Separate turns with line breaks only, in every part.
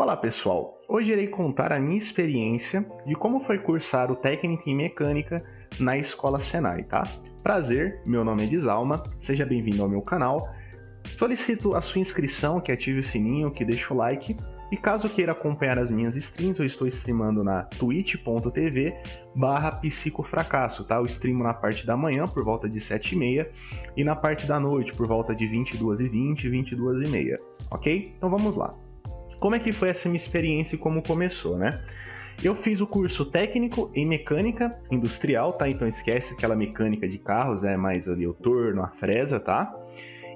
Olá pessoal, hoje irei contar a minha experiência de como foi cursar o técnico em mecânica na Escola Senai, tá? Prazer, meu nome é Djalma, seja bem-vindo ao meu canal. Solicito a sua inscrição, que ative o sininho, que deixe o like. E caso queira acompanhar as minhas streams, eu estou streamando na twitch.tv/psicofracasso, tá? Eu streamo na parte da manhã, por volta de 7h30, e na parte da noite, por volta de 22h20 e 22h30, ok? Então vamos lá. Como é que foi essa minha experiência e como começou, né? Eu fiz o curso técnico em mecânica industrial, tá? Então esquece aquela mecânica de carros, mais ali o torno, a fresa, tá?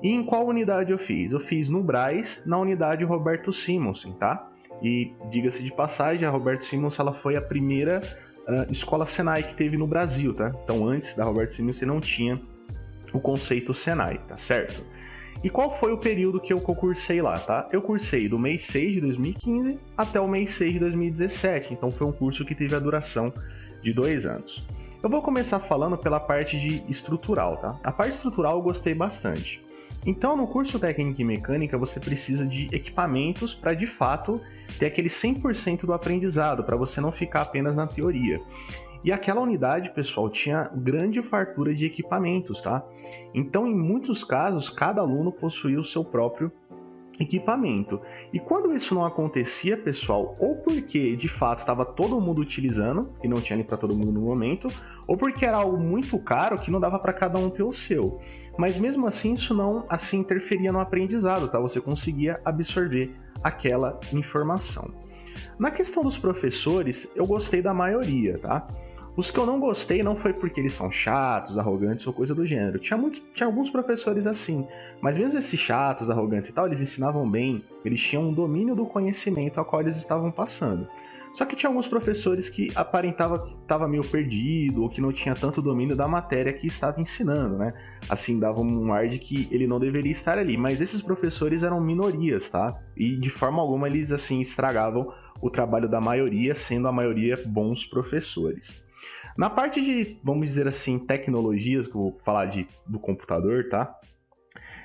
E em qual unidade eu fiz? Eu fiz no Brás, na unidade Roberto Simonsen, tá? E diga-se de passagem, a Roberto Simonsen ela foi a primeira escola Senai que teve no Brasil, tá? Então antes da Roberto Simonsen não tinha o conceito Senai, tá certo? E qual foi o período que eu cursei lá, tá? Eu cursei do mês 6 de 2015 até o mês 6 de 2017, então foi um curso que teve a duração de 2 anos. Eu vou começar falando pela parte de estrutural, tá? A parte estrutural eu gostei bastante. Então, no curso técnico em mecânica, você precisa de equipamentos para, de fato, ter aquele 100% do aprendizado, para você não ficar apenas na teoria. E aquela unidade, pessoal, tinha grande fartura de equipamentos, tá? Então, em muitos casos, cada aluno possuía o seu próprio equipamento. E quando isso não acontecia, pessoal, ou porque de fato estava todo mundo utilizando e não tinha nem para todo mundo no momento, ou porque era algo muito caro que não dava para cada um ter o seu. Mas mesmo assim, isso não assim interferia no aprendizado, tá? Você conseguia absorver aquela informação. Na questão dos professores, eu gostei da maioria, tá? Os que eu não gostei não foi porque eles são chatos, arrogantes ou coisa do gênero. Tinha alguns professores assim, mas mesmo esses chatos, arrogantes e tal, eles ensinavam bem, eles tinham um domínio do conhecimento ao qual eles estavam passando. Só que tinha alguns professores que aparentava que estava meio perdido ou que não tinha tanto domínio da matéria que estava ensinando, né? Assim, dava um ar de que ele não deveria estar ali. Mas esses professores eram minorias, tá? E de forma alguma eles, assim, estragavam o trabalho da maioria, sendo a maioria bons professores. Na parte de, vamos dizer assim, tecnologias, que eu vou falar do computador, tá?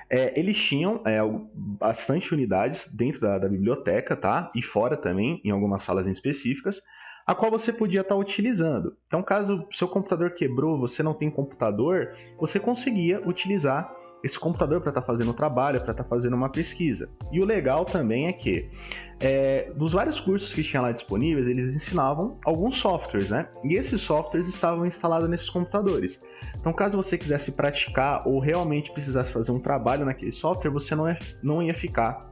Eles tinham bastante unidades dentro da biblioteca, tá? E fora também, em algumas salas específicas, a qual você podia estar utilizando. Então, caso seu computador quebrou, você não tem computador, você conseguia utilizar esse computador para estar fazendo um trabalho, para estar fazendo uma pesquisa. E o legal também é que, dos vários cursos que tinha lá disponíveis, eles ensinavam alguns softwares, né? E esses softwares estavam instalados nesses computadores. Então, caso você quisesse praticar ou realmente precisasse fazer um trabalho naquele software, você não ia ficar,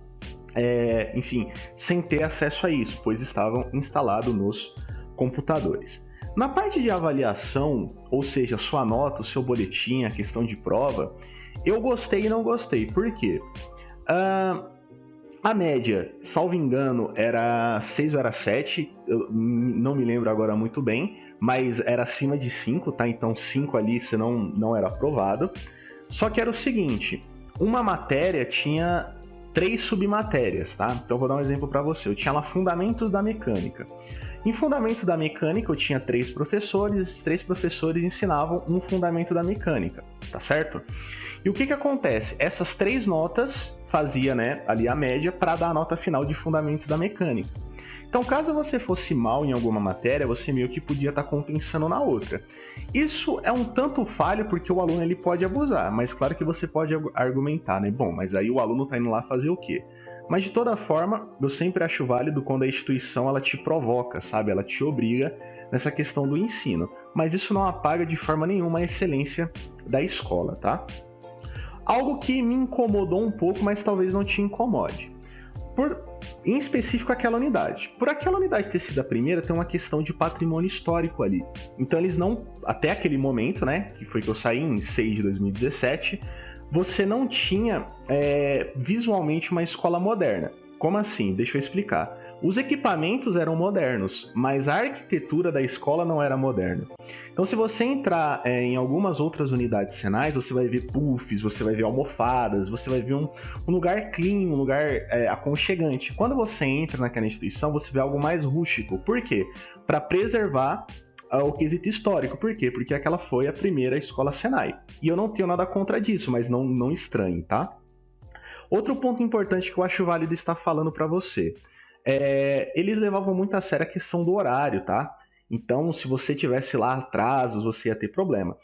sem ter acesso a isso, pois estavam instalados nos computadores. Na parte de avaliação, ou seja, sua nota, o seu boletim, a questão de prova, eu gostei e não gostei. Por quê? A média, salvo engano, era 6 ou era 7, eu não me lembro agora muito bem, mas era acima de 5, tá? Então 5 ali você não era aprovado. Só que era o seguinte, uma matéria tinha 3 submatérias, tá? Então eu vou dar um exemplo para você. Eu tinha lá Fundamentos da Mecânica. Em Fundamentos da Mecânica eu tinha 3 professores, esses 3 professores ensinavam um fundamento da mecânica, tá certo? E o que acontece? Essas 3 notas fazia, né, ali a média para dar a nota final de Fundamentos da Mecânica. Então, caso você fosse mal em alguma matéria, você meio que podia estar compensando na outra. Isso é um tanto falho porque o aluno ele pode abusar, mas claro que você pode argumentar, né? Bom, mas aí o aluno está indo lá fazer o quê? Mas de toda forma, eu sempre acho válido quando a instituição ela te provoca, sabe? Ela te obriga nessa questão do ensino. Mas isso não apaga de forma nenhuma a excelência da escola, tá? Algo que me incomodou um pouco, mas talvez não te incomode. Em específico aquela unidade. Por aquela unidade ter sido a primeira, tem uma questão de patrimônio histórico ali. Então eles não, até aquele momento, né, que foi que eu saí em 6 de 2017, você não tinha visualmente uma escola moderna. Como assim? Deixa eu explicar. Os equipamentos eram modernos, mas a arquitetura da escola não era moderna. Então, se você entrar em algumas outras unidades Senai, você vai ver puffs, você vai ver almofadas, você vai ver um lugar clean, um lugar aconchegante. Quando você entra naquela instituição, você vê algo mais rústico. Por quê? Para preservar o quesito histórico. Por quê? Porque aquela foi a primeira escola Senai. E eu não tenho nada contra disso, mas não estranhe, tá? Outro ponto importante que eu acho válido estar falando para você. eles levavam muito a sério a questão do horário, tá? Então, se você tivesse lá atrasos, você ia ter problema.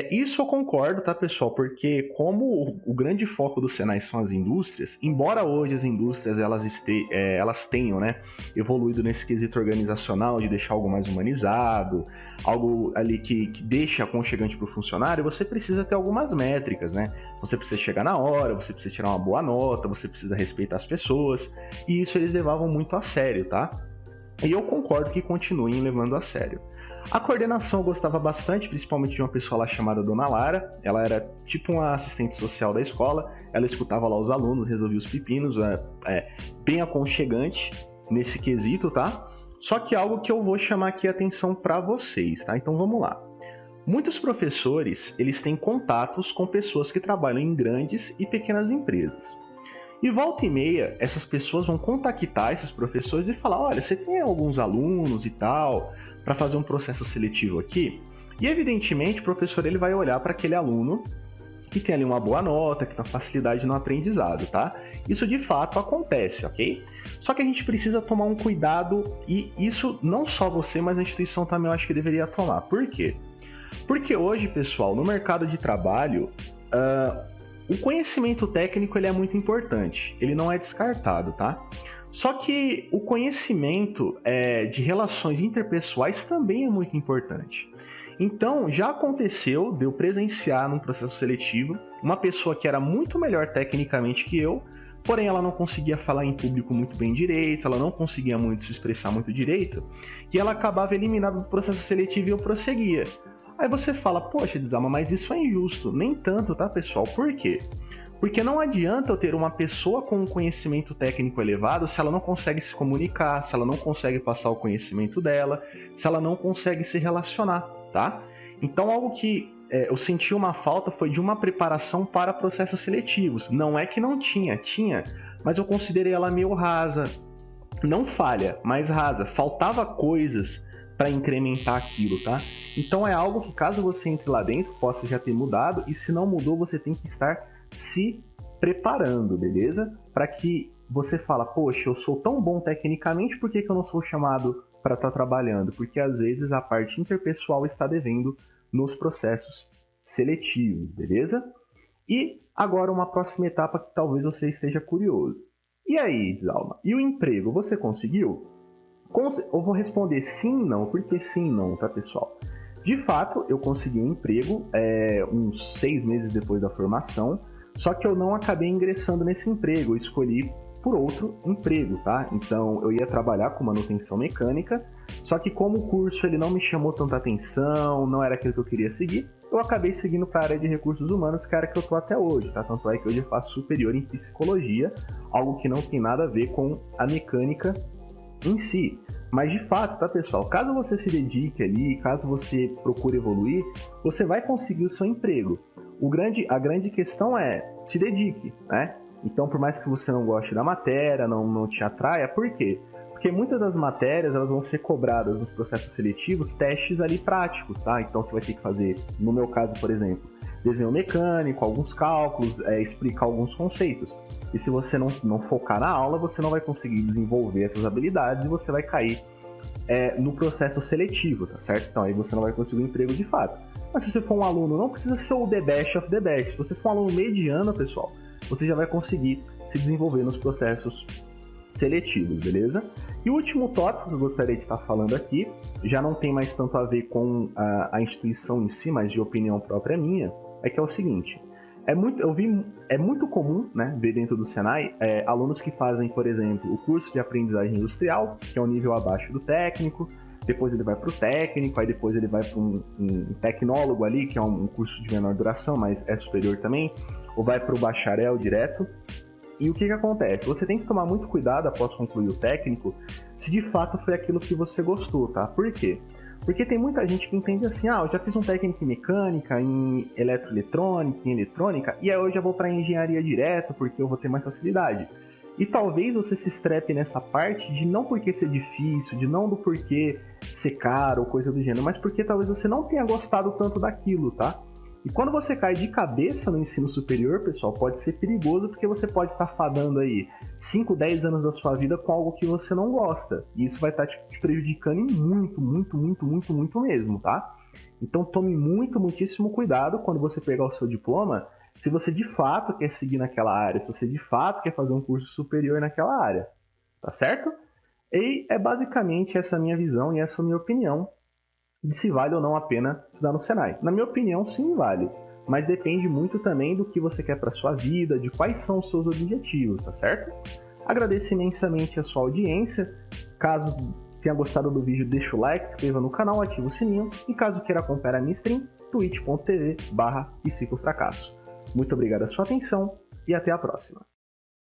Isso eu concordo, tá, pessoal? Porque como o grande foco do Senai são as indústrias, embora hoje as indústrias elas tenham, né, evoluído nesse quesito organizacional de deixar algo mais humanizado, algo ali que deixa aconchegante para o funcionário, você precisa ter algumas métricas, né? Você precisa chegar na hora, você precisa tirar uma boa nota, você precisa respeitar as pessoas, e isso eles levavam muito a sério, tá? E eu concordo que continuem levando a sério. A coordenação eu gostava bastante, principalmente de uma pessoa lá chamada Dona Lara. Ela era tipo uma assistente social da escola. Ela escutava lá os alunos, resolvia os pepinos, bem aconchegante nesse quesito, tá? Só que algo que eu vou chamar aqui a atenção para vocês, tá? Então vamos lá. Muitos professores, eles têm contatos com pessoas que trabalham em grandes e pequenas empresas. E volta e meia, essas pessoas vão contactar esses professores e falar: olha, você tem alguns alunos e tal, para fazer um processo seletivo aqui? E evidentemente o professor ele vai olhar para aquele aluno que tem ali uma boa nota, que tem facilidade no aprendizado, tá? Isso de fato acontece, ok? Só que a gente precisa tomar um cuidado, e isso não só você, mas a instituição também eu acho que deveria tomar. Por quê? Porque hoje, pessoal, no mercado de trabalho, o conhecimento técnico ele é muito importante, ele não é descartado, tá? Só que o conhecimento de relações interpessoais também é muito importante. Então, já aconteceu de eu presenciar num processo seletivo uma pessoa que era muito melhor tecnicamente que eu, porém ela não conseguia falar em público muito bem direito, ela não conseguia muito se expressar muito direito, e ela acabava eliminada do processo seletivo e eu prosseguia. Aí você fala: poxa, Djalma, mas isso é injusto. Nem tanto, tá, pessoal? Por quê? Porque não adianta eu ter uma pessoa com um conhecimento técnico elevado se ela não consegue se comunicar, se ela não consegue passar o conhecimento dela, se ela não consegue se relacionar, tá? Então, algo que eu senti uma falta foi de uma preparação para processos seletivos. Não é que não tinha, mas eu considerei ela meio rasa. Não falha, mas rasa. Faltava coisas para incrementar aquilo, tá? Então é algo que, caso você entre lá dentro, possa já ter mudado, e se não mudou, você tem que estar se preparando, beleza? Para que você fala: poxa, eu sou tão bom tecnicamente, por que eu não sou chamado para estar trabalhando? Porque às vezes a parte interpessoal está devendo nos processos seletivos, beleza? E agora uma próxima etapa que talvez você esteja curioso. E aí, Djalma, e o emprego, você conseguiu? Eu vou responder sim e não. Por que sim e não, tá, pessoal? De fato, eu consegui um emprego uns 6 meses depois da formação, só que eu não acabei ingressando nesse emprego, eu escolhi por outro emprego, tá? Então, eu ia trabalhar com manutenção mecânica, só que como o curso ele não me chamou tanta atenção, não era aquilo que eu queria seguir, eu acabei seguindo para a área de recursos humanos, que é a área que eu tô até hoje, tá? Tanto é que hoje eu faço superior em psicologia, algo que não tem nada a ver com a mecânica em si. Mas de fato, tá, pessoal, caso você se dedique ali, caso você procure evoluir, você vai conseguir o seu emprego. A grande questão é: se dedique, né? Então, por mais que você não goste da matéria, não te atraia, por quê? Porque muitas das matérias elas vão ser cobradas nos processos seletivos, testes ali práticos, tá? Então você vai ter que fazer, no meu caso, por exemplo, desenho mecânico, alguns cálculos, explicar alguns conceitos. E se você não focar na aula, você não vai conseguir desenvolver essas habilidades e você vai cair no processo seletivo, tá certo? Então aí você não vai conseguir um emprego de fato. Mas se você for um aluno, não precisa ser o the best of the best. Se você for um aluno mediano, pessoal, você já vai conseguir se desenvolver nos processos seletivos, beleza? E o último tópico que eu gostaria de estar falando aqui, já não tem mais tanto a ver com a instituição em si, mas de opinião própria minha, é que é o seguinte: é muito comum, né, ver dentro do Senai alunos que fazem, por exemplo, o curso de aprendizagem industrial, que é um nível abaixo do técnico, depois ele vai para o técnico, aí depois ele vai para um tecnólogo ali, que é um curso de menor duração, mas é superior também, ou vai para o bacharel direto. E o que acontece? Você tem que tomar muito cuidado após concluir o técnico, se de fato foi aquilo que você gostou, tá? Por quê? Porque tem muita gente que entende assim: eu já fiz um técnico em mecânica, em eletroeletrônica, em eletrônica, e aí eu já vou para engenharia direto porque eu vou ter mais facilidade. E talvez você se estrepe nessa parte de não porque ser difícil, de não do porquê ser caro ou coisa do gênero, mas porque talvez você não tenha gostado tanto daquilo, tá? E quando você cai de cabeça no ensino superior, pessoal, pode ser perigoso porque você pode estar fadando aí 5, 10 anos da sua vida com algo que você não gosta. E isso vai estar te prejudicando muito mesmo, tá? Então tome muitíssimo cuidado quando você pegar o seu diploma, se você de fato quer seguir naquela área, se você de fato quer fazer um curso superior naquela área, tá certo? E é basicamente essa minha visão e essa minha opinião de se vale ou não a pena estudar no Senai. Na minha opinião, sim, vale, mas depende muito também do que você quer para sua vida, de quais são os seus objetivos, tá certo? Agradeço imensamente a sua audiência. Caso tenha gostado do vídeo, deixa o like, se inscreva no canal, ativa o sininho e caso queira acompanhar a minha stream, twitch.tv/psicofracasso. Muito obrigado pela sua atenção e até a próxima.